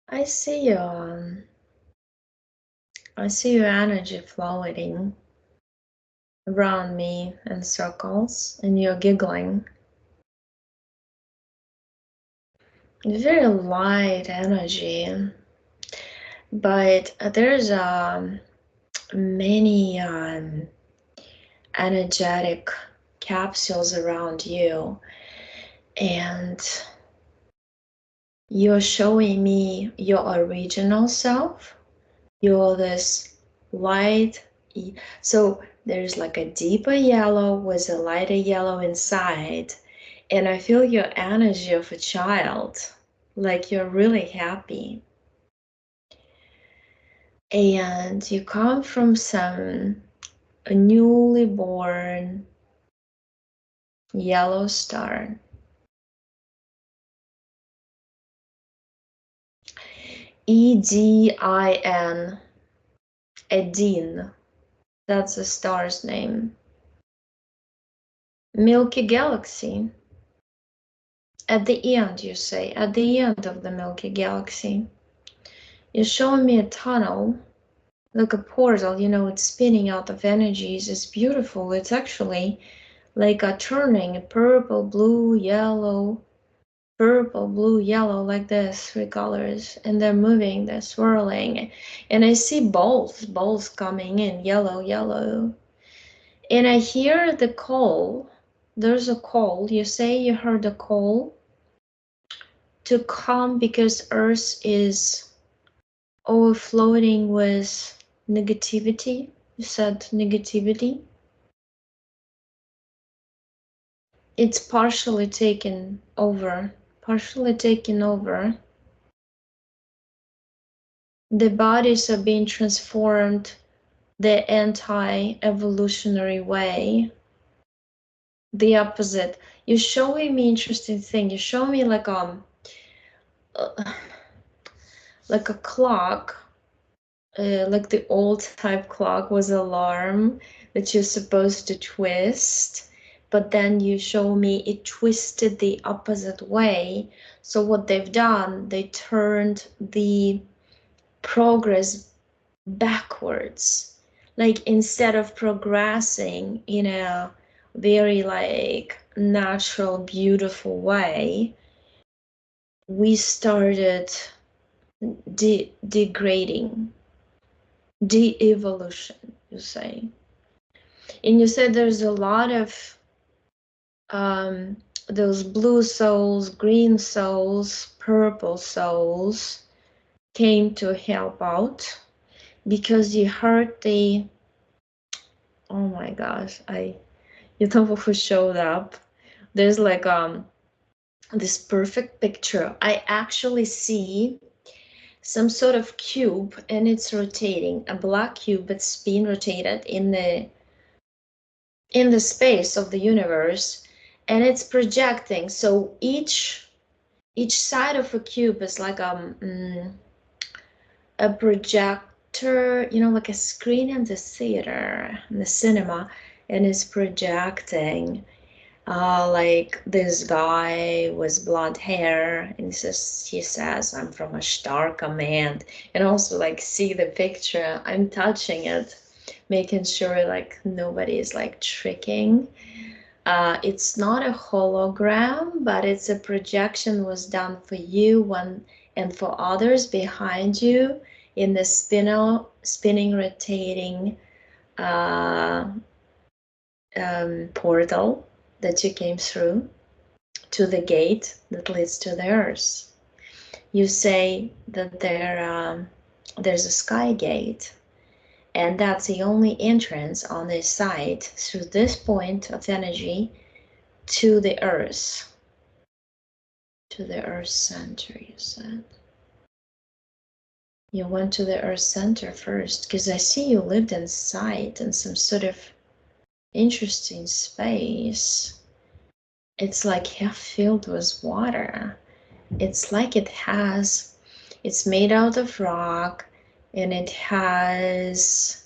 I see your energy floating around me in circles, and you're giggling. Very light energy, but there's many energetic capsules around you, and you're showing me your original self. You're this light, so there's like a deeper yellow with a lighter yellow inside, and I feel your energy of a child, like you're really happy. And you come from a newly born yellow star. Edin, Edin, that's the star's name. Milky Galaxy. At the end, you say, at the end of the Milky Galaxy. You're showing me a tunnel, like a portal, you know, it's spinning out of energies. It's beautiful. It's actually like a turning purple, blue, yellow, purple, blue, yellow, like this, 3 colors, and they're moving, they're swirling, and I see balls coming in, yellow, yellow, and I hear the call. There's a call. You say you heard a call to come because Earth is overflowing with negativity. You said negativity. It's partially taken over. The bodies are being transformed the anti-evolutionary way, the opposite. You're showing me interesting thing. You show me like a clock, like the old type clock was alarm that you're supposed to twist, but then you show me it twisted the opposite way. So what they've done, they turned the progress backwards. Like instead of progressing in a very like natural, beautiful way, we started degrading, de-evolution, you say. And you said there's a lot of those blue souls, green souls, purple souls came to help out because you heard the, oh my gosh, you know who showed up. There's like this perfect picture. I actually see some sort of cube, and it's rotating, a black cube that's being rotated in the space of the universe, and it's projecting. So each side of a cube is like a projector, you know, like a screen in the theater, in the cinema, and it's projecting like this guy with blonde hair, and he says, I'm from Ashtar command, and also like see the picture, I'm touching it, making sure like nobody is like tricking. It's not a hologram, but it's a projection was done for you and for others behind you in the spinning, rotating portal that you came through to the gate that leads to the earth. You say that there's a sky gate, and that's the only entrance on this side through this point of energy to the earth center, you said. You went to the earth center first, because I see you lived inside in some sort of interesting space. It's like half filled with water. It's like it's made out of rock, and it has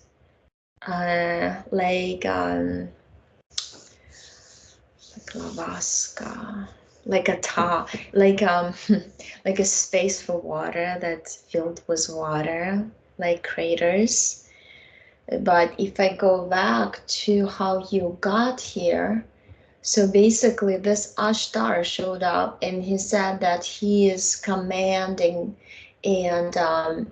like lavaska. like a top, like like a space for water that's filled with water, like craters. But if I go back to how you got here, so basically this Ashtar showed up and he said that he is commanding and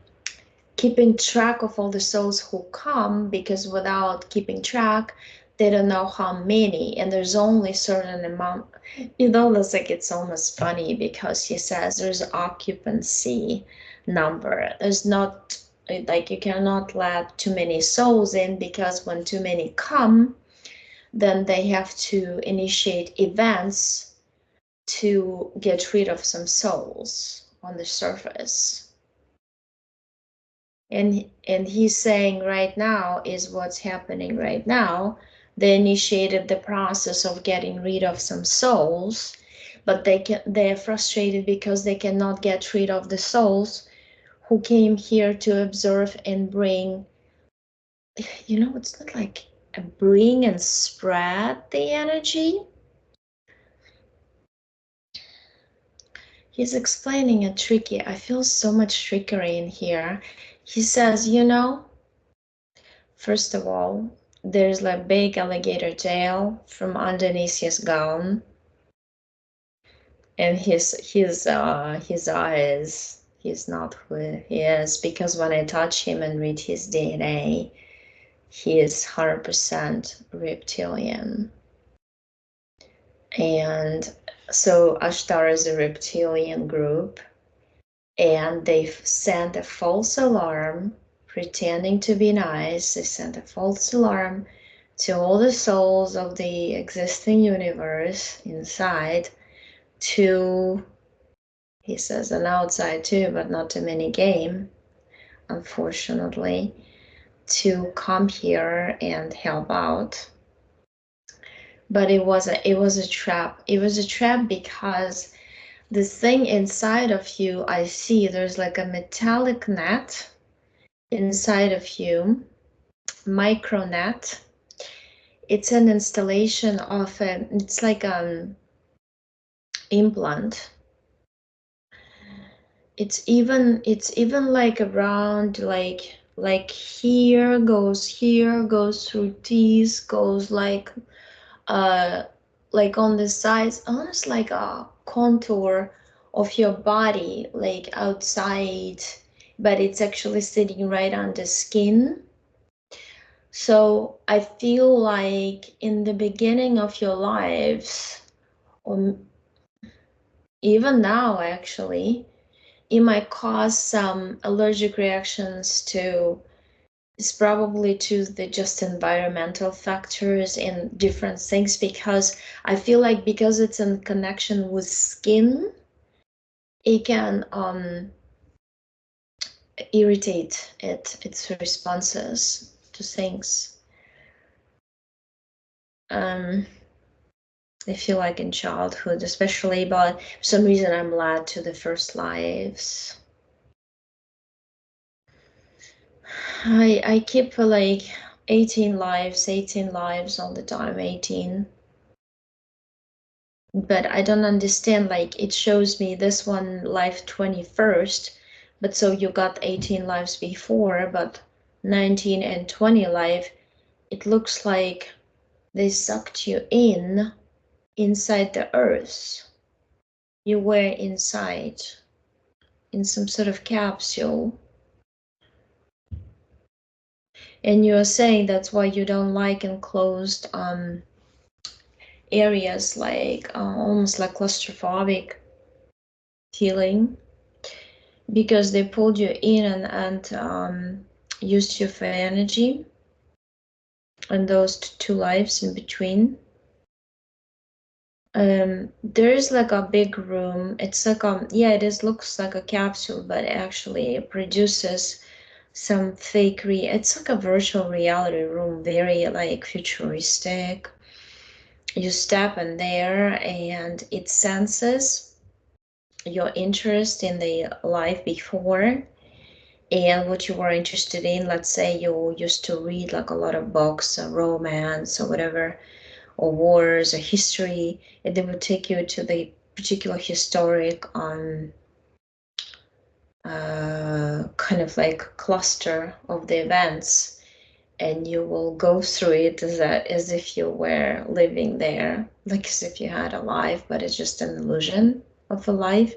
keeping track of all the souls who come, because without keeping track, they don't know how many, and there's only certain amount. It's like, it's almost funny because he says there's occupancy number. There's not, like, you cannot let too many souls in, because when too many come, then they have to initiate events to get rid of some souls on the surface. And he's saying right now is what's happening right now. They initiated the process of getting rid of some souls, but they're frustrated because they cannot get rid of the souls who came here to observe and bring, it's not like a bring and spread the energy. He's explaining it tricky. I feel so much trickery in here. He says, first of all, there's like big alligator tail from underneath his gown, and his eyes. He's not who he is, because when I touch him and read his DNA, he is 100% reptilian. And so Ashtar is a reptilian group, and they've sent a false alarm pretending to be nice. They sent a false alarm to all the souls of the existing universe inside, to, he says, an outside too, but not too many game, unfortunately, to come here and help out. But it was a trap. It was a trap because this thing inside of you, I see there's like a metallic net inside of you, micronet. It's an installation of it's like implant. It's even like around, like here goes through these, goes like on the sides, almost like a contour of your body, like outside, but it's actually sitting right on the skin. So I feel like in the beginning of your lives, or even now actually, it might cause some allergic reactions to, it's probably to the just environmental factors and different things, because I feel like because it's in connection with skin, it can irritate its responses to things. I feel like in childhood especially, but for some reason I'm led to the first lives. I keep like 18 lives all the time, 18. But I don't understand, like it shows me this one life 21st, but so you got 18 lives before, but 19 and 20 life, it looks like they sucked you inside the earth. You were inside in some sort of capsule. And you are saying that's why you don't like enclosed areas, like almost like claustrophobic feeling, because they pulled you in and used you for energy, and those two lives in between. There is like a big room. It's like it looks like a capsule, but actually it produces some fake it's like a virtual reality room, very like futuristic. You step in there and it senses your interest in the life before and what you were interested in. Let's say you used to read like a lot of books, romance or whatever, or wars or history, and they would take you to the particular historic kind of like cluster of the events, and you will go through it as if you were living there, like as if you had a life, but it's just an illusion of a life,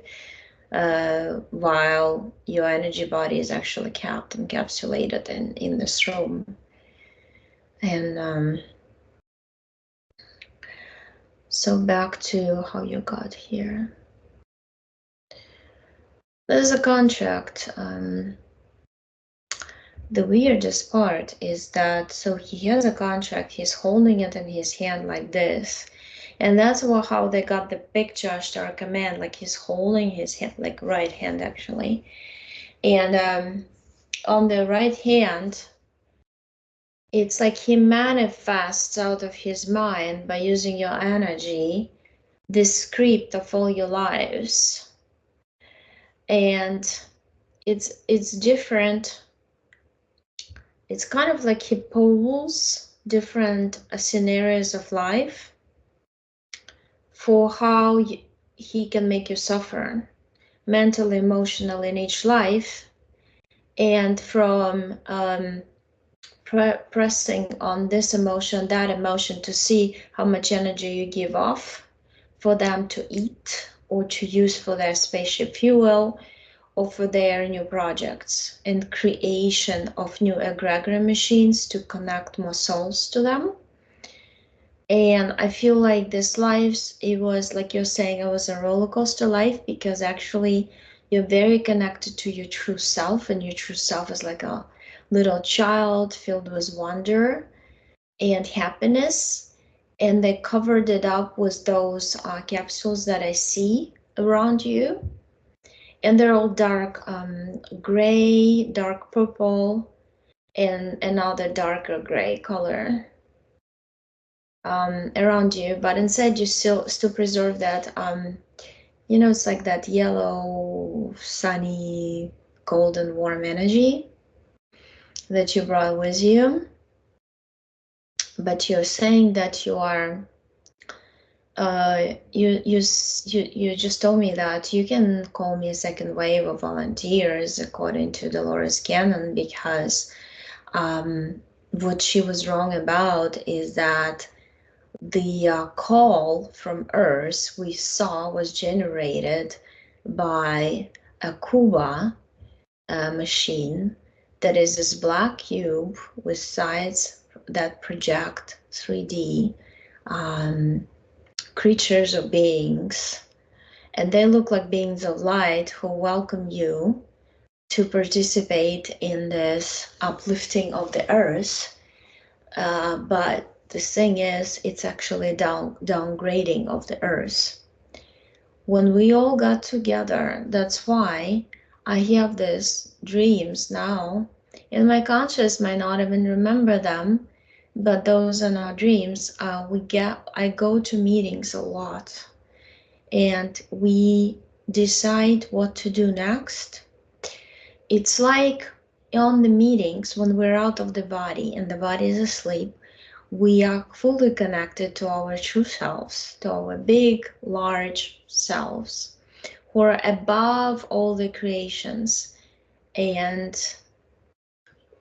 while your energy body is actually kept encapsulated in this room. And so back to how you got here. There's a contract. The weirdest part is that, so he has a contract, he's holding it in his hand like this. And that's how they got the picture, Ashtar command, like he's holding his hand, like right hand actually. And on the right hand, it's like he manifests out of his mind by using your energy, the script of all your lives. And it's different. It's kind of like he pulls different scenarios of life for how he can make you suffer mentally, emotionally in each life, and from pressing on this emotion, that emotion, to see how much energy you give off for them to eat or to use for their spaceship fuel, or for their new projects and creation of new egregor machines to connect more souls to them. And I feel like this life, it was like you're saying, it was a roller coaster life, because actually you're very connected to your true self, and your true self is like a little child filled with wonder and happiness. And they covered it up with those capsules that I see around you. And they're all dark gray, dark purple, and another darker gray color around you. But inside you still preserve that, you know, it's like that yellow, sunny, golden, warm energy that you brought with you. But you're saying that you are, you just told me that you can call me a second wave of volunteers according to Dolores Cannon, because what she was wrong about is that the call from Earth we saw was generated by a Cuba machine that is this black cube with sides that project 3D creatures or beings, and they look like beings of light who welcome you to participate in this uplifting of the earth. But the thing is, it's actually downgrading of the earth. When we all got together, that's why I have these dreams now. And my conscious might not even remember them, but those are not dreams. I go to meetings a lot, and we decide what to do next. It's like on the meetings, when we're out of the body and the body is asleep, we are fully connected to our true selves, to our big, large selves, who are above all the creations. And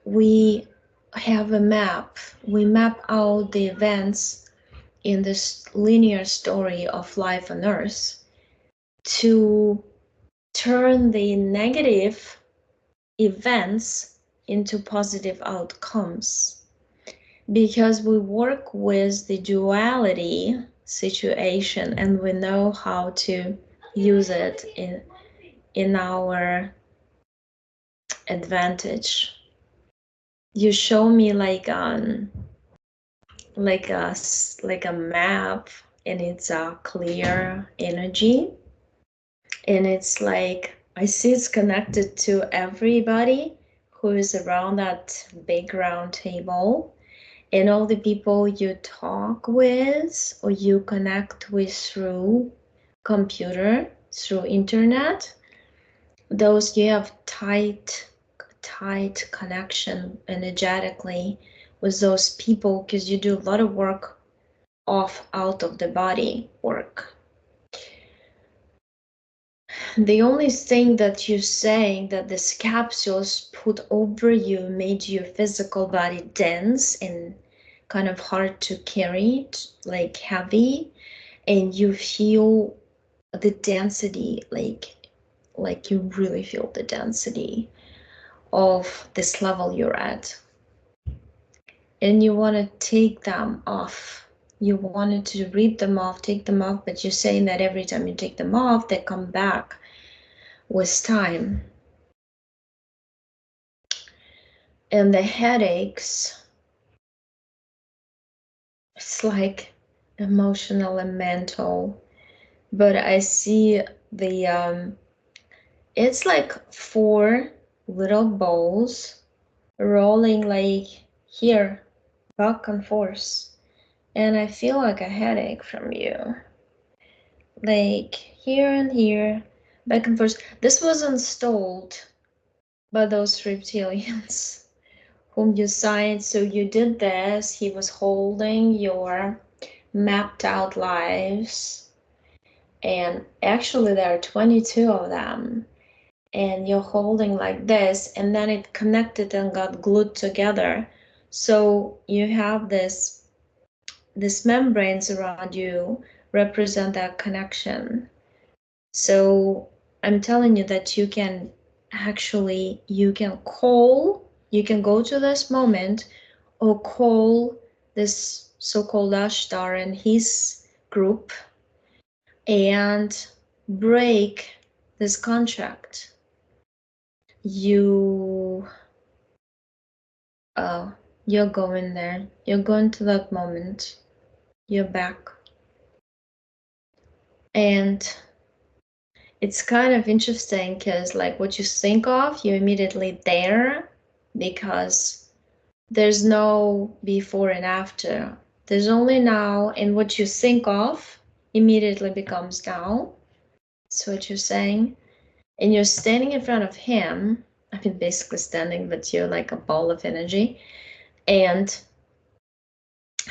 we have a map. We map out the events in this linear story of life on Earth to turn the negative events into positive outcomes, because we work with the duality situation and we know how to use it in our advantage. You show me like a map, and it's a clear energy, and it's like I see it's connected to everybody who is around that big round table, and all the people you talk with or you connect with through computer, through internet, those you have tight connection energetically with those people, because you do a lot of work out of the body work. The only thing that you're saying that this capsules put over you made your physical body dense and kind of hard to carry, like heavy, and you feel the density, like you really feel the density of this level you're at. And you want to take them off. You wanted to read them off, take them off, but you're saying that every time you take them off, they come back with time. And the headaches, it's like emotional and mental. But I see it's like 4 little balls rolling like here, back and forth. And I feel like a headache from you. Like here and here, back and forth. This was installed by those reptilians whom you signed. So you did this. He was holding your mapped out lives. And actually there are 22 of them. And you're holding like this, and then it connected and got glued together. So you have this membranes around you represent that connection. So I'm telling you that you can go to this moment or call this so-called Ashtar and his group and break this contract. You're going there. You're going to that moment. You're back. And it's kind of interesting because like what you think of, you're immediately there, because there's no before and after. There's only now, and what you think of immediately becomes now. That's what you're saying. And you're standing in front of him. I mean, basically standing, but you're like a ball of energy. And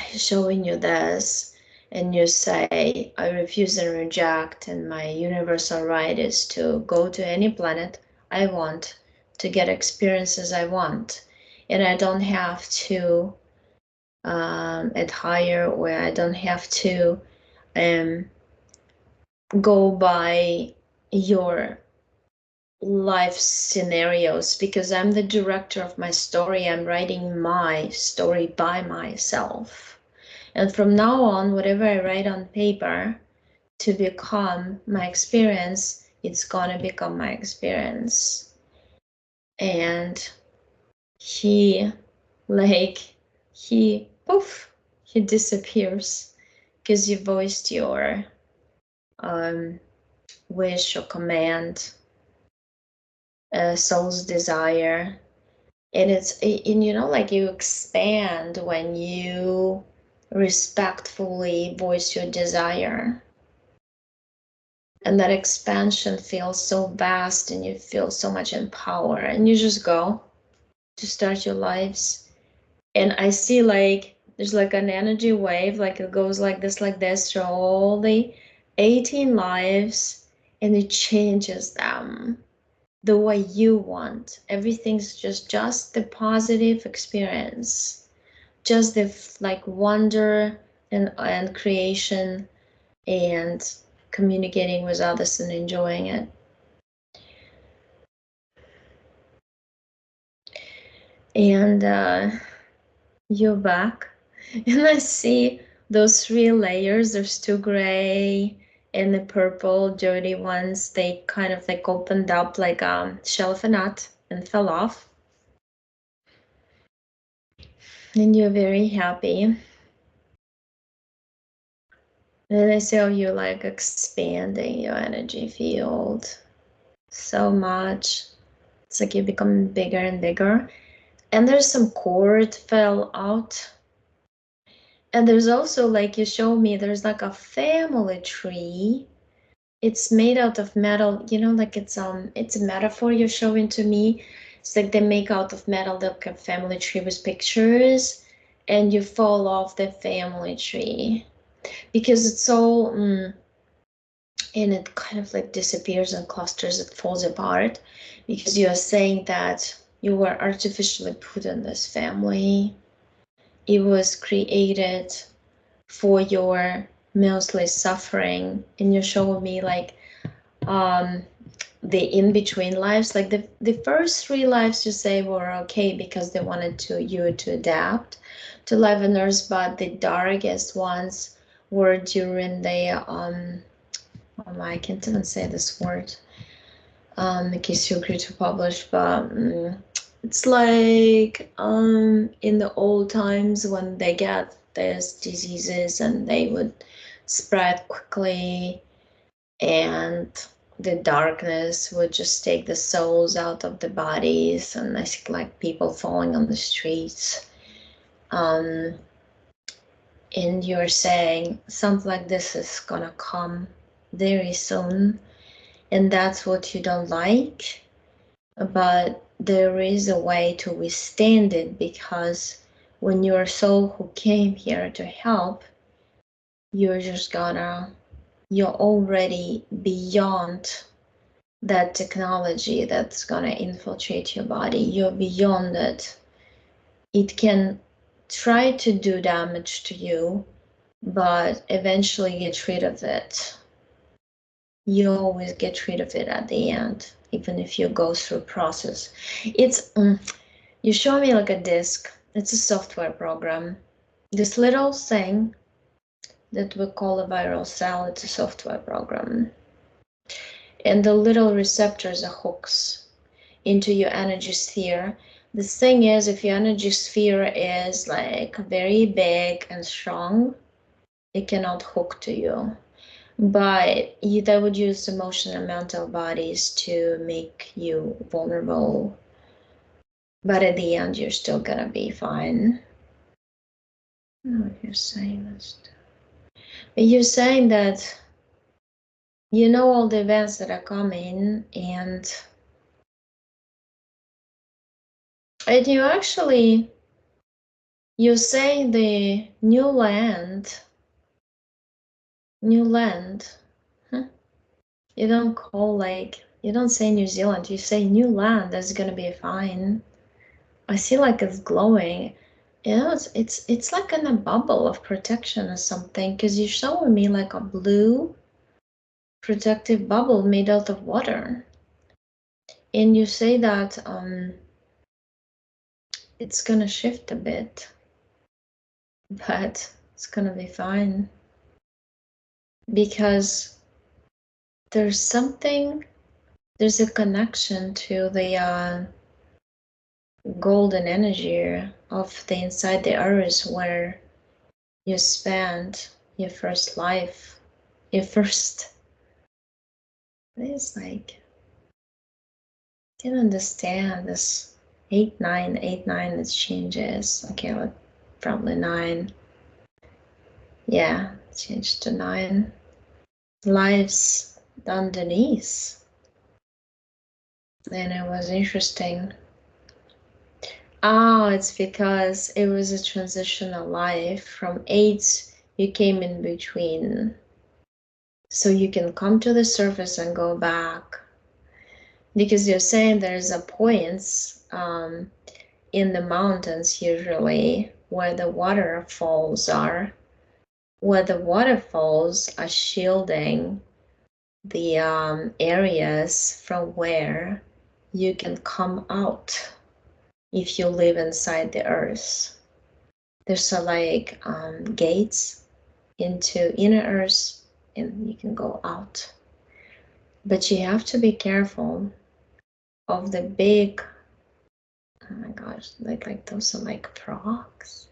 he's showing you this, and you say, I refuse and reject, and my universal right is to go to any planet I want, to get experiences I want. And I don't have to adhere, or I don't have to go by your life scenarios, because I'm the director of my story. I'm writing my story by myself. And from now on, whatever I write on paper to become my experience, it's gonna become my experience. And he poof, he disappears because you voiced your wish or command, soul's desire. And like you expand when you respectfully voice your desire. And that expansion feels so vast, and you feel so much in power, and you just go to start your lives. And I see like there's like an energy wave, like it goes like this through all the 18 lives, and it changes them the way you want. Everything's just the positive experience, just the like wonder and creation and communicating with others and enjoying it. And you're back, and I see those 3 layers. There's 2 gray and the purple dirty ones. They kind of like opened up like shell of a nut and fell off. And you're very happy. And I saw you like expanding your energy field so much. It's like you're becoming bigger and bigger. And there's some cord fell out. And there's also, like you showed me, there's like a family tree. It's made out of metal, like it's a metaphor you're showing to me. It's like they make out of metal, like a family tree with pictures, and you fall off the family tree. Because it's all and it kind of like disappears and clusters, it falls apart, because you are saying that you were artificially put in this family. It was created for your mostly suffering, and you're showing me like the in-between lives, like the first 3 lives you say were okay because they wanted you to adapt to life on Earth, but the darkest ones were during the oh my, I can't even say this word, in case you agree to publish, but it's like in the old times when they get these diseases and they would spread quickly, and the darkness would just take the souls out of the bodies, and I see like people falling on the streets. And you're saying something like this is gonna come very soon, and that's what you don't like, but there is a way to withstand it, because when your soul who came here to help, you're already beyond that technology that's gonna infiltrate your body. You're beyond it. It can try to do damage to you, but eventually get rid of it. You always get rid of it at the end, even if you go through a process. It's you show me like a disk. It's a software program. This little thing that we call a viral cell, it's a software program. And the little receptors are hooks into your energy sphere. The thing is, if your energy sphere is like very big and strong, it cannot hook to you. But they would use emotional and mental bodies to make you vulnerable. But at the end, you're still gonna be fine. I don't know if you're saying this. But you're saying that you know all the events that are coming, and you actually, you say the new land. Huh? You don't call like, you don't say New Zealand, you say new land, that's gonna be fine. I see like it's glowing. You know, it's like in a bubble of protection or something, because you're showing me like a blue protective bubble made out of water. And you say that it's gonna shift a bit, but it's gonna be fine, because there's a connection to the golden energy of the inside the earth, where you spent your first life, it's like, I can understand this 8-9 it changes. Okay, like probably 9. Yeah, changed to 9 lives underneath. And it was interesting. Oh, it's because it was a transitional life. From 8, you came in between. So you can come to the surface and go back. Because you're saying there's a points in the mountains usually where the waterfalls are, where the waterfalls are shielding the areas from where you can come out if you live inside the earth. There's like gates into inner earth, and you can go out. But you have to be careful of the big, oh my gosh, like those are like frogs.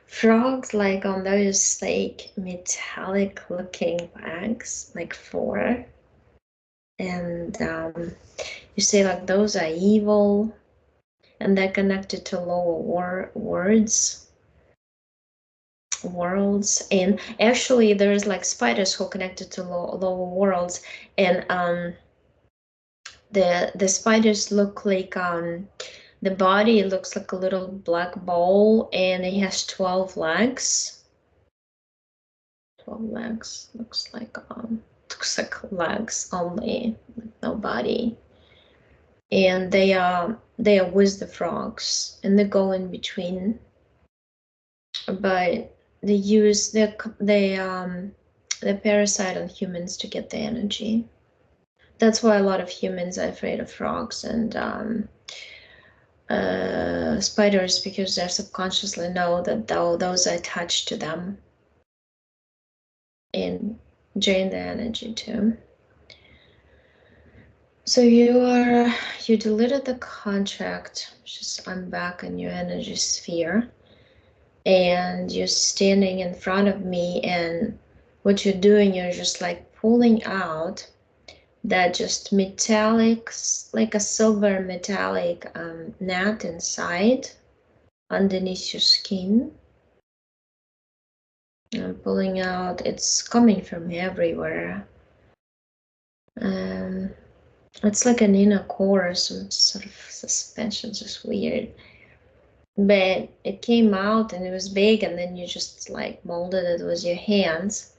Frogs like on those like metallic looking legs, like 4. And you say like those are evil, and they're connected to lower worlds. And actually there's like spiders who are connected to lower worlds, and the spiders look like the body looks like a little black ball, and it has 12 legs. 12 legs, looks like looks like legs only, no body. And they are with the frogs, and they go in between, but they use the parasite on humans to get the energy. That's why a lot of humans are afraid of frogs and spiders, because they subconsciously know that those are attached to them and drain the energy too. So you deleted the contract. Just I'm back in your energy sphere, and you're standing in front of me, and what you're doing, you're just like pulling out that just metallic, like a silver metallic net inside underneath your skin. I'm pulling out, it's coming from everywhere. It's like an inner core, some sort of suspension, just weird. But it came out and it was big, and then you just like molded it with your hands.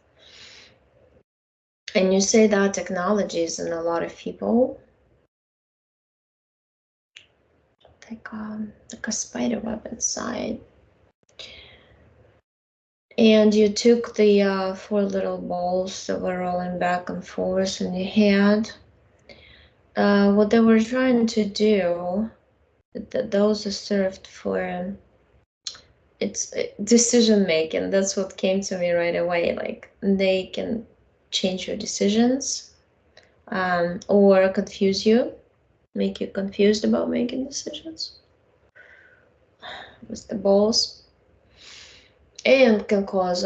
And you say that technology is in a lot of people. Like a spider web inside. And you took the 4 little balls that were rolling back and forth in your hand. What they were trying to do, those are served for it's decision making. That's what came to me right away. Like they can change your decisions, or confuse you, make you confused about making decisions with the balls, and can cause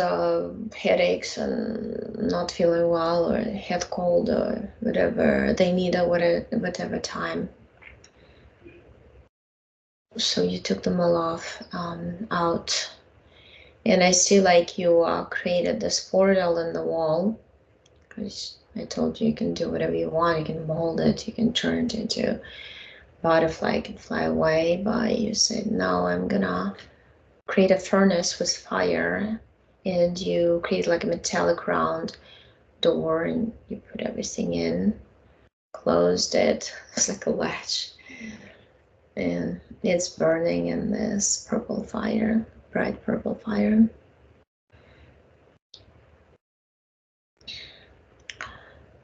headaches and not feeling well, or head cold, or whatever they need at whatever time. So you took them all off, out, and I see like you created this portal in the wall, because I told you can do whatever you want. You can mold it, you can turn it into butterfly, you can fly away, but you said no, I'm gonna create a furnace with fire, and you create like a metallic round door, and you put everything in, closed it. It's like a latch, and it's burning in this purple fire, bright purple fire.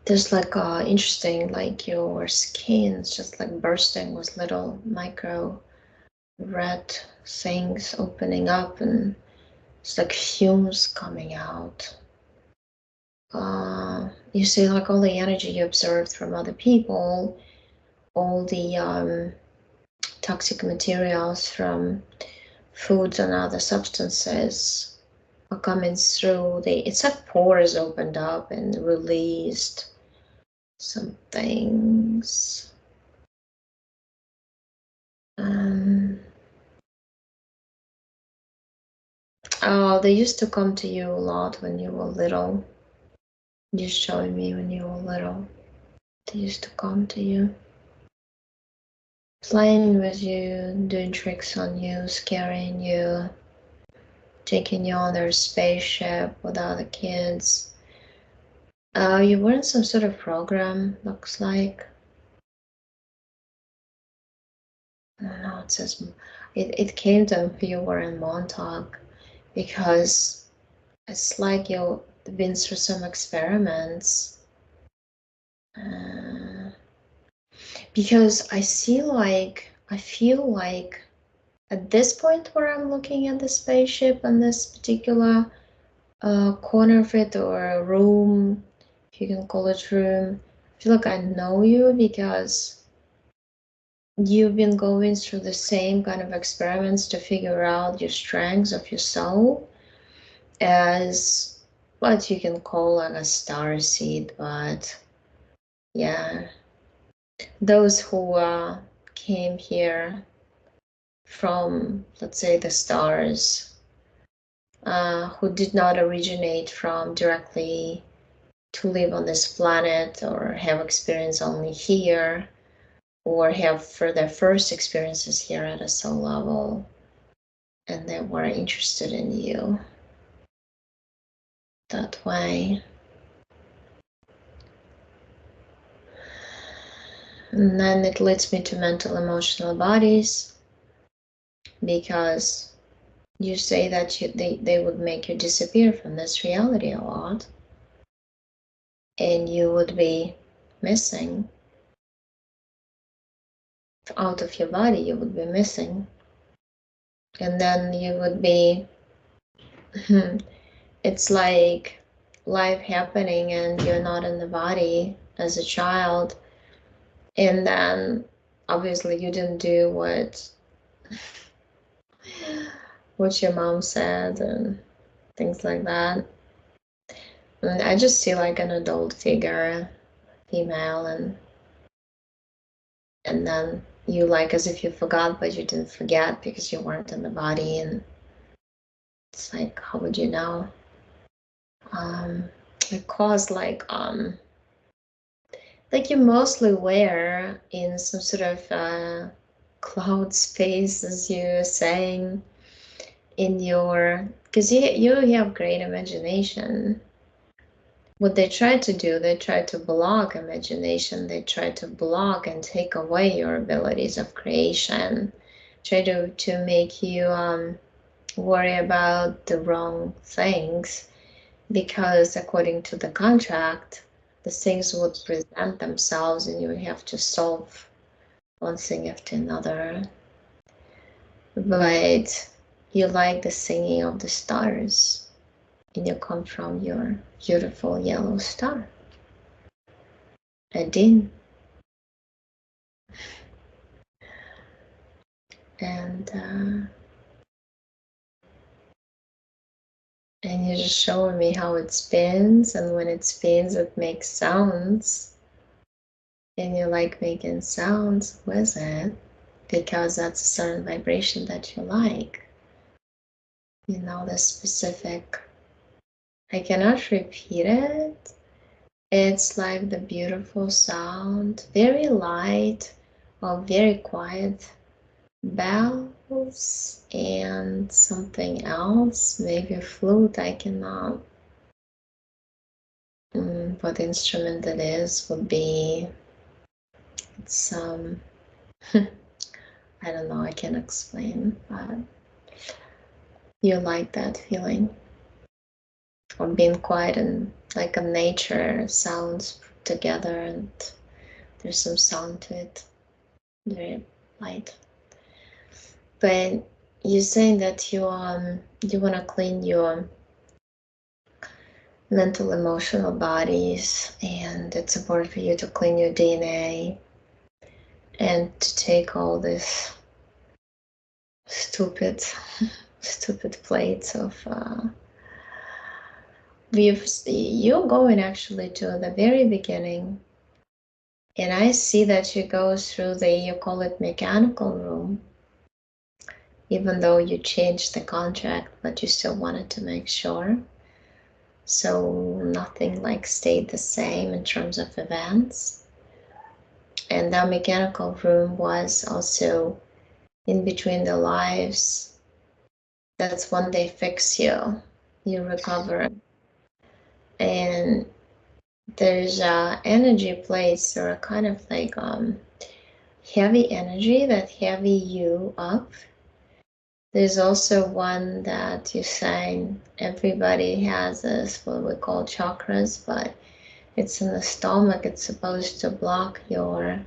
There's like interesting, like your skin's just like bursting with little micro red things opening up, and it's like fumes coming out. You see like all the energy you observed from other people, all the toxic materials from foods and other substances are coming through. It's like pores opened up and released some things. They used to come to you a lot when you were little. You're showing me when you were little. They used to come to you, playing with you, doing tricks on you, scaring you, taking you on their spaceship with other kids. You were in some sort of program, looks like. I don't know, it says it came to you were in Montauk, because it's like you've been through some experiments. Because I feel like at this point where I'm looking at the spaceship and this particular corner of it, or a room, if you can call it room, I feel like I know you, because you've been going through the same kind of experiments to figure out your strengths of your soul, as what you can call like a star seed. But yeah, those who came here from, let's say, the stars, who did not originate from directly to live on this planet, or have experience only here, or have for their first experiences here at a soul level, and they were interested in you that way. And then it leads me to mental emotional bodies, because you say that they would make you disappear from this reality a lot, and you would be missing out of your body, you would be missing, and then you would be it's like life happening and you're not in the body as a child, and then obviously you didn't do what your mom said and things like that. And I just see like an adult figure, female, and then you like as if you forgot, but you didn't forget because you weren't in the body. And it's like, how would you know? It caused like you mostly were in some sort of cloud space, as you're saying, in your, because you have great imagination. What they try to do, they try to block imagination, they try to block and take away your abilities of creation, try to make you worry about the wrong things, because according to the contract, the things would present themselves and you would have to solve one thing after another. But you like the singing of the stars, and you come from your beautiful yellow star, Adin. And you're just showing me how it spins, and when it spins it makes sounds, and you like making sounds with it because that's a certain vibration that you like. You know, the specific, I cannot repeat it. It's like the beautiful sound, very light or very quiet bells and something else, maybe a flute. I cannot. What instrument it is would be, it's I don't know, I can't explain, but you like that feeling of being quiet and like a nature sounds put together and there's some sound to it, very light. But you're saying that you want to clean your mental emotional bodies, and it's important for you to clean your DNA and to take all this stupid plates of you're going actually to the very beginning, and I see that you go through the, you call it mechanical room, even though you changed the contract, but you still wanted to make sure, so nothing like stayed the same in terms of events. And that mechanical room was also in between the lives. That's when they fix you, you recover. And there's energy plates that are kind of like heavy energy that heavy you up. There's also one that you're saying everybody has this, what we call chakras, but it's in the stomach. It's supposed to block your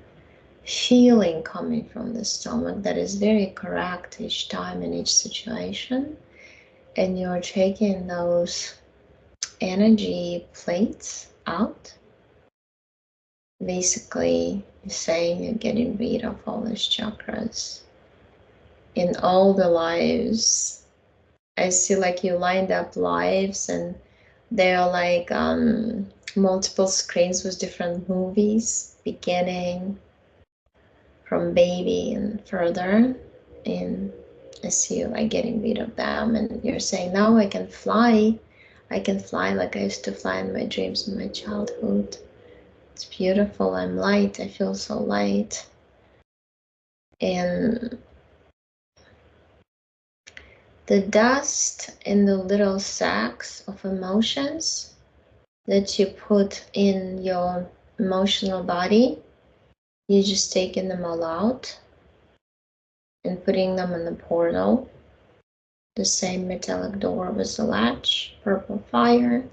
feeling coming from the stomach. That is very correct each time in each situation. And you're taking those energy plates out. Basically, you're saying you're getting rid of all these chakras in all the lives. I see like you lined up lives, and they're like multiple screens with different movies, beginning from baby and further. And I see you like getting rid of them, and you're saying, now I can fly. I can fly like I used to fly in my dreams in my childhood. It's beautiful. I'm light. I feel so light. And the dust in the little sacks of emotions that you put in your emotional body, You're just taking them all out and putting them in the portal. The same metallic door with the latch, purple fire,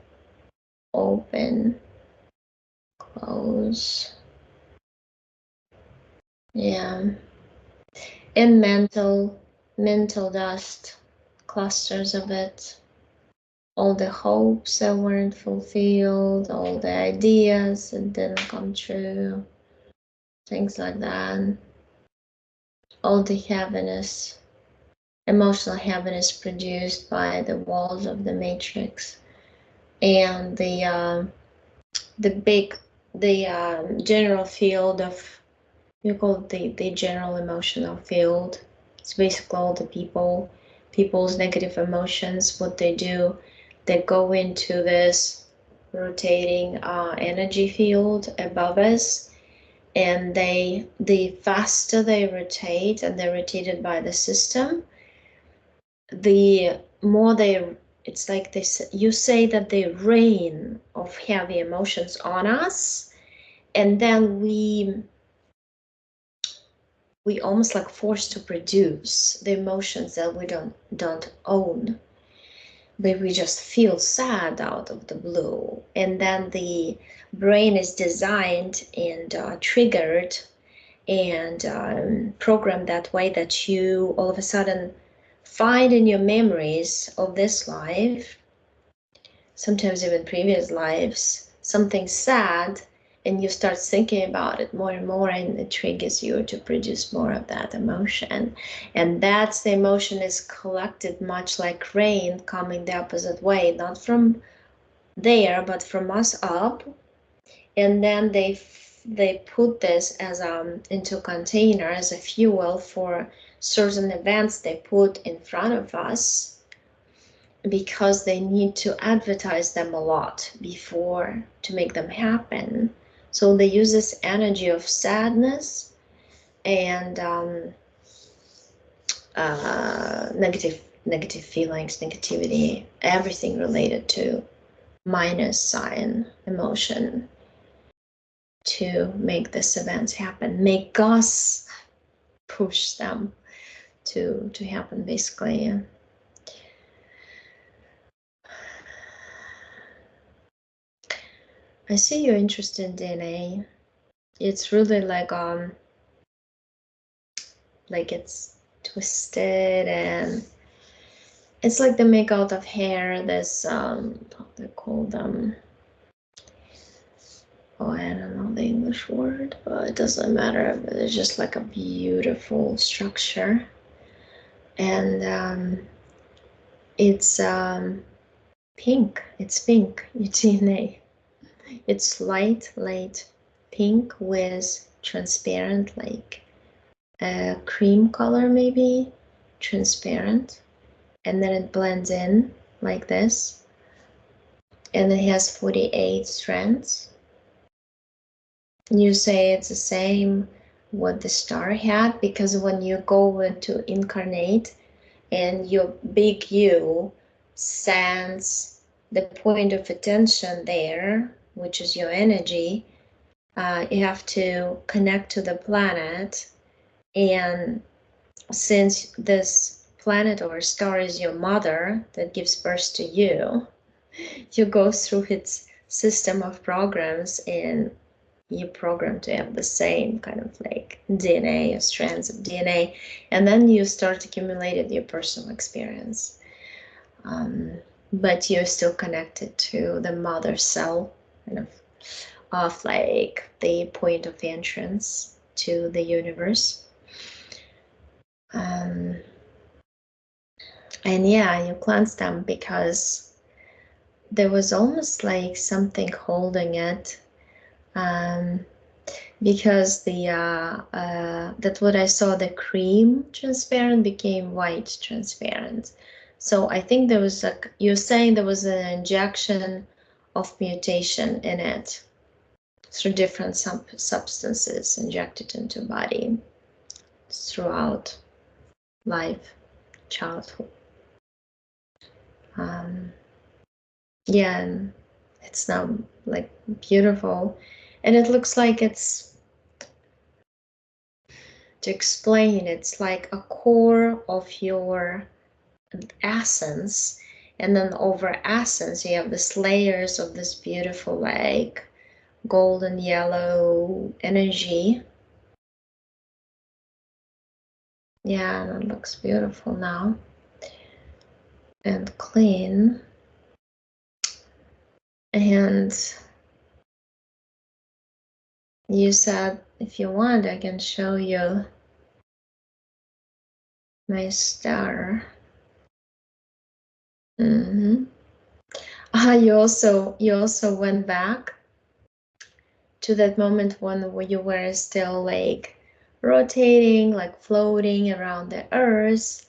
open, close. Yeah. And mental dust, clusters of it. All the hopes that weren't fulfilled, all the ideas that didn't come true, things like that. All the heaviness, emotional heaviness produced by the walls of the matrix, and the big, the general field of, you call it the general emotional field. It's basically all the people's negative emotions. What they do, they go into this rotating energy field above us, and the faster they rotate, and they're rotated by the system, the more they, it's like this, you say that they rain of heavy emotions on us, and then we almost like forced to produce the emotions that we don't own, but we just feel sad out of the blue, and then the brain is designed and triggered and programmed that way that you all of a sudden find in your memories of this life, sometimes even previous lives, something sad, and you start thinking about it more and more, and it triggers you to produce more of that emotion. And that's the emotion is collected much like rain coming the opposite way, not from there but from us up, and then they put this as into a container as a fuel for certain events they put in front of us, because they need to advertise them a lot before to make them happen. So they use this energy of sadness and negative feelings, negativity, everything related to minus sign emotion to make this events happen, make us push them to happen, basically. I see you're interested in DNA. It's really like it's twisted, and it's like they make out of hair this what they call them, oh, I don't know the English word, but it doesn't matter. But it's just like a beautiful structure, and it's pink. It's pink, your DNA. It's light pink with transparent, like a cream color, maybe transparent, and then it blends in like this, and it has 48 strands. You say it's the same what the star had, because when you go into incarnate and your big you sends the point of attention there, which is your energy, you have to connect to the planet, and since this planet or star is your mother that gives birth to you, you go through its system of programs, and you program to have the same kind of like DNA or strands of DNA, and then you start accumulating your personal experience. But you're still connected to the mother cell, kind of like the point of entrance to the universe. And yeah, you cleanse them because there was almost like something holding it. Because that what I saw, the cream transparent became white transparent. So I think there was like, you're saying there was an injection of mutation in it through different substances injected into body throughout life, childhood. Yeah, and it's now like beautiful, and it looks like it's to explain, it's like a core of your essence, and then over essence you have these layers of this beautiful like golden yellow energy. Yeah, and it looks beautiful now and clean. And you said if you want I can show you my star. You also went back to that moment when you were still like rotating, like floating around the earth,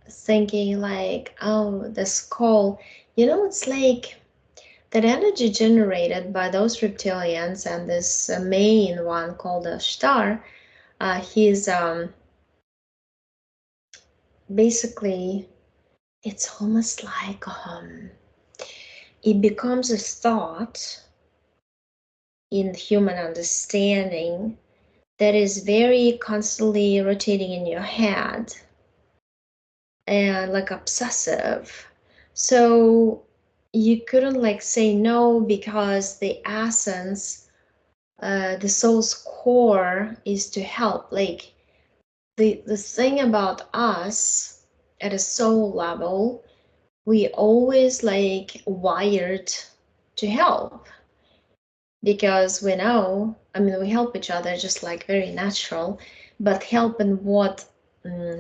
thinking like, oh, the skull. You know, it's like that energy generated by those reptilians and this main one called Ashtar. He's basically, it's almost like it becomes a thought in human understanding that is very constantly rotating in your head and like obsessive. So you couldn't like say no because the essence, the soul's core is to help. Like the thing about us at a soul level, we always like wired to help because we know, I mean, we help each other just like very natural, but help in what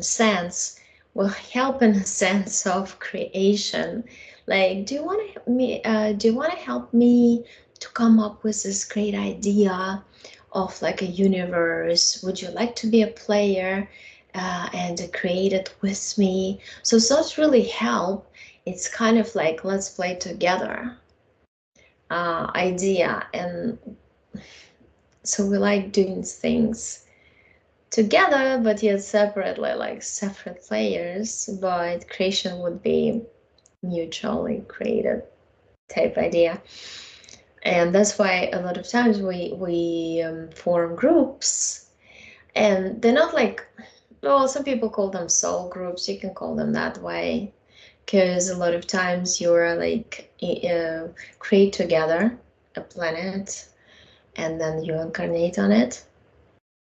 sense? Well, help in a sense of creation. Like, do you want to help me? Do you want to help me to come up with this great idea of like a universe? Would you like to be a player and create it with me? So such really help. It's kind of like let's play together idea, and so we like doing things together but yet separately, like separate players, but creation would be mutually created type idea. And that's why a lot of times we form groups, and they're not like, well, some people call them soul groups, you can call them that way, because a lot of times you're like create together a planet and then you incarnate on it.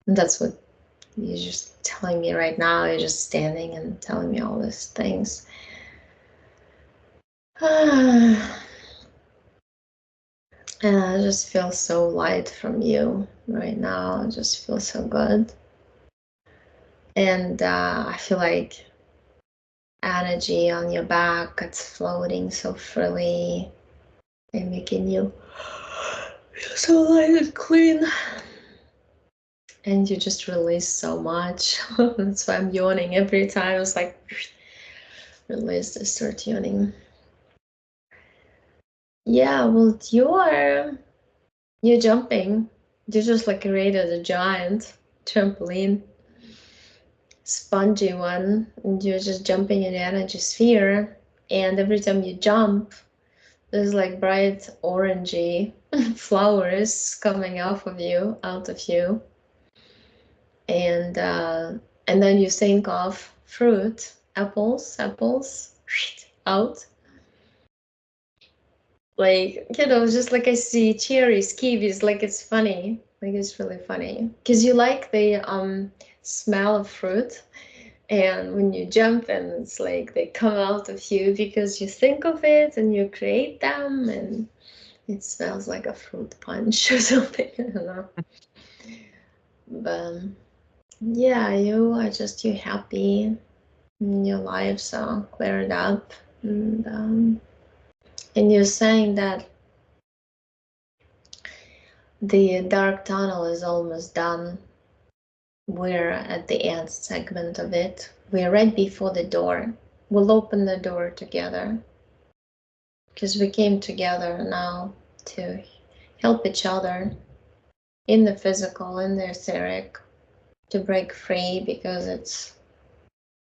And that's what you're just telling me right now. You're just standing and telling me all these things. And I just feel so light from you right now. I just feel so good. And I feel like energy on your back, it's floating so freely and making you feel so light and clean. And you just release so much. That's why I'm yawning every time. It's like release this, start yawning. Yeah, well, you're jumping. You're just like created a giant trampoline, spongy one, and you're just jumping in the energy sphere. And every time you jump, there's like bright orangey flowers coming out of you, and then you think of fruit, apples, out. Like, just like I see cherries, kiwis, like it's funny. Like it's really funny. Because you like the smell of fruit, and when you jump and it's like they come out of you because you think of it and you create them, and it smells like a fruit punch or something. I don't know. But yeah, you happy in your life, so cleared up. And you're saying that the dark tunnel is almost done. We're at the end segment of it. We're right before the door. We'll open the door together because we came together now to help each other in the physical, in the etheric, to break free, because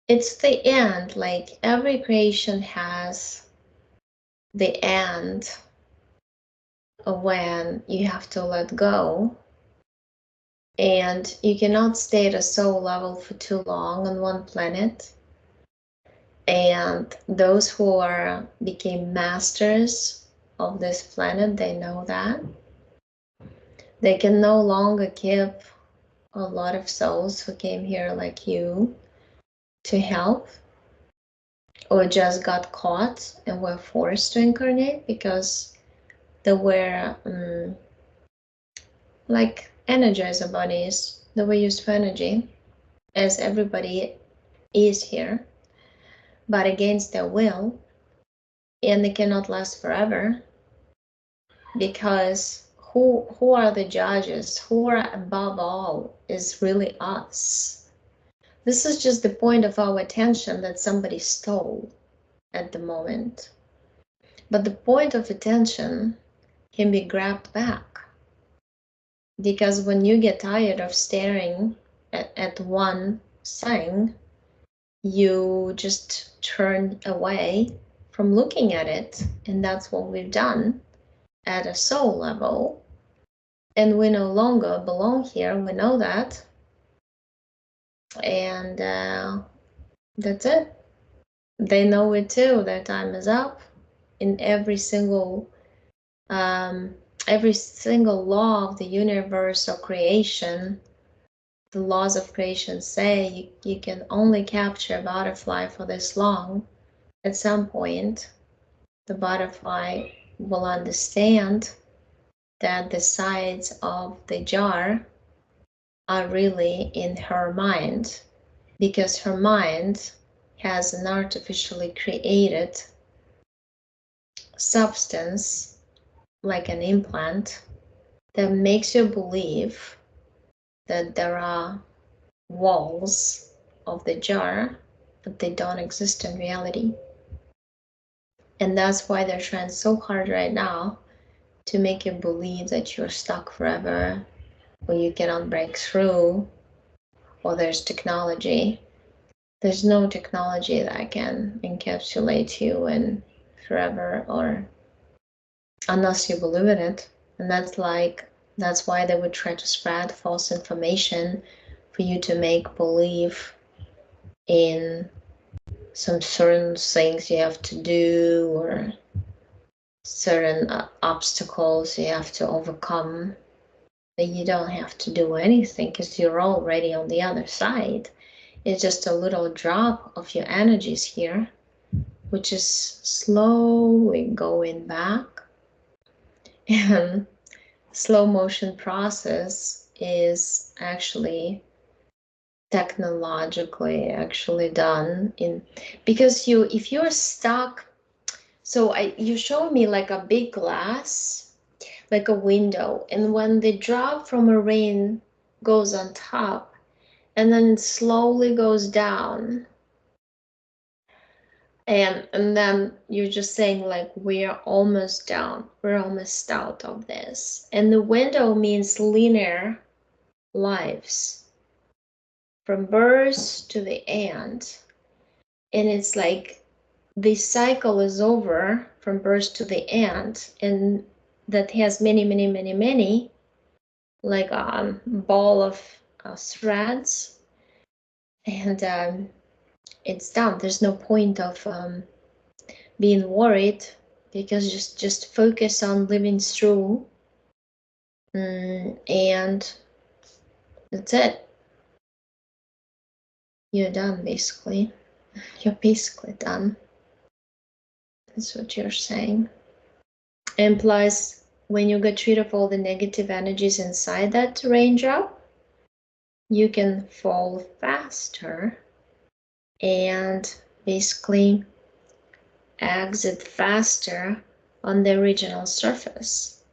it's the end. Like every creation has the end when you have to let go And you cannot stay at a soul level for too long on one planet. And those who became masters of this planet, they know that. They can no longer keep a lot of souls who came here like you to help, or just got caught and were forced to incarnate because they were like energizer bodies. They were used for energy, as everybody is here, but against their will, and they cannot last forever because who are the judges? Who are above all is really us. This is just the point of our attention that somebody stole at the moment. But the point of attention can be grabbed back. Because when you get tired of staring at one thing, you just turn away from looking at it. And that's what we've done at a soul level. And we no longer belong here. We know that. And that's it. They know it too. Their time is up. In every single law of the universe or creation, the laws of creation say you can only capture a butterfly for this long. At some point, the butterfly will understand that the sides of the jar are really in her mind, because her mind has an artificially created substance, like an implant, that makes you believe that there are walls of the jar, but they don't exist in reality. And that's why they're trying so hard right now to make you believe that you're stuck forever, or you cannot break through, or there's technology. There's no technology that can encapsulate you in forever, or unless you believe in it. And that's why they would try to spread false information for you to make believe in some certain things you have to do, or certain obstacles you have to overcome. But you don't have to do anything because you're already on the other side. It's just a little drop of your energies here, which is slowly going back. And slow motion process is actually technologically done in, because if you're stuck, so you show me like a big glass, like a window, and when the drop from a rain goes on top and then it slowly goes down, and then you're just saying like, we're almost down, we're almost out of this. And the window means linear lives from birth to the end. And it's like the cycle is over from birth to the end, and that has many like a ball of threads, and it's done. There's no point of being worried, because just focus on living through, and that's it. You're done, basically. You're basically done. That's what you're saying. And plus, when you get rid of all the negative energies inside that raindrop, you can fall faster and basically exit faster on the original surface.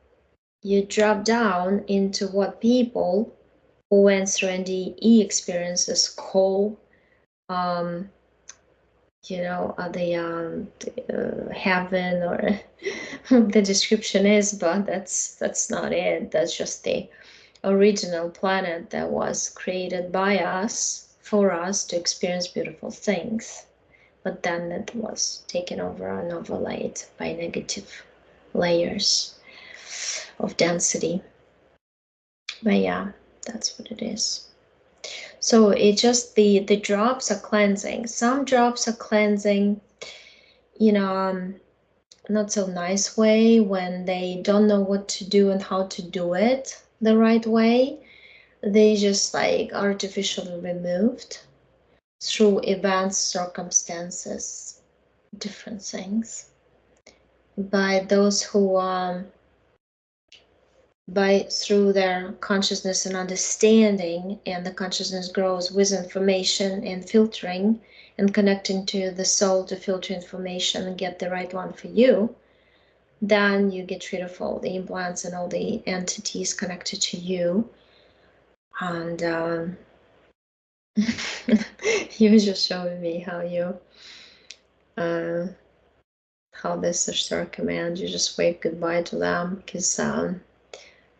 You drop down into what people who went through NDE experiences call the heaven, or the description is, but that's not it. That's just the original planet that was created by us for us to experience beautiful things, but then it was taken over and overlaid by negative layers of density. But yeah, That's what it is. So it just the drops are cleansing. Some drops are cleansing, you know, not so nice way when they don't know what to do and how to do it the right way. They just like artificially removed through events, circumstances, different things by those who by through their consciousness and understanding, and the consciousness grows with information and filtering and connecting to the soul to filter information and get the right one for you. Then you get rid of all the implants and all the entities connected to you. And you were just showing me how you how this Ashtar command, you just wave goodbye to them, because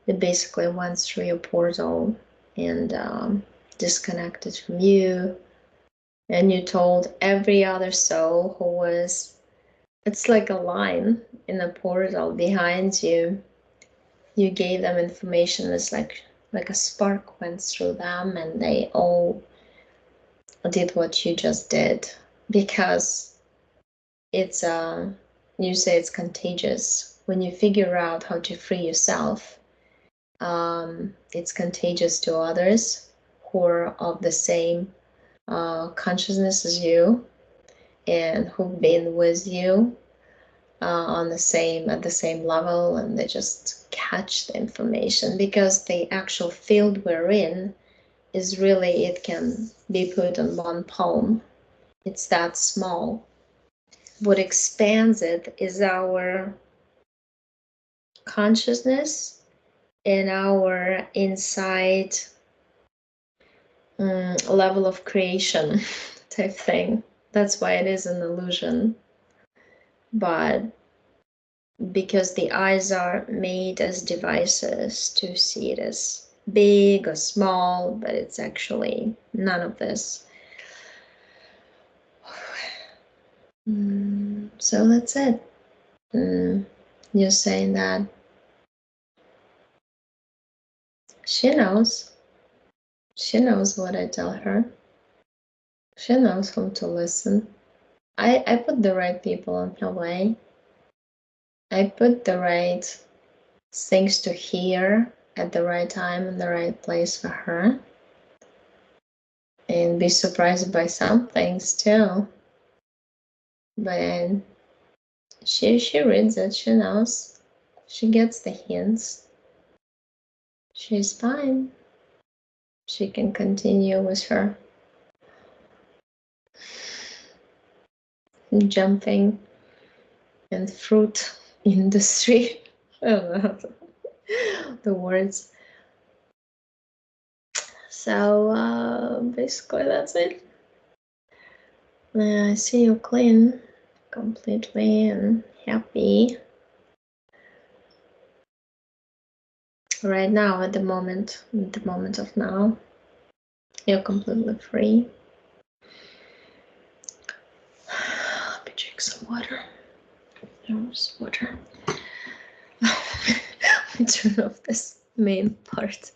it basically went through your portal and disconnected from you, and you told every other soul who was, it's like a line in the portal behind you, you gave them information. It's like a spark went through them, and they all did what you just did, because it's you say it's contagious. When you figure out how to free yourself, it's contagious to others who are of the same consciousness as you and who've been with you at the same level, and they just catch the information, because the actual field we're in is really, it can be put on one palm. It's that small. What expands it is our consciousness and our inside level of creation type thing. That's why it is an illusion. But because the eyes are made as devices to see it as big or small, but it's actually none of this. So that's it. You're saying that she knows. She knows what I tell her. She knows whom to listen. I put the right people on her way. I put the right things to hear at the right time and the right place for her. And be surprised by some things too. But she reads it, she knows. She gets the hints. She's fine. She can continue with her jumping and fruit industry. I don't know the words. So basically that's it. I see you clean completely and happy right now. At the moment of now, you're completely free. Let me drink some water. There's water. Let me turn off this main part.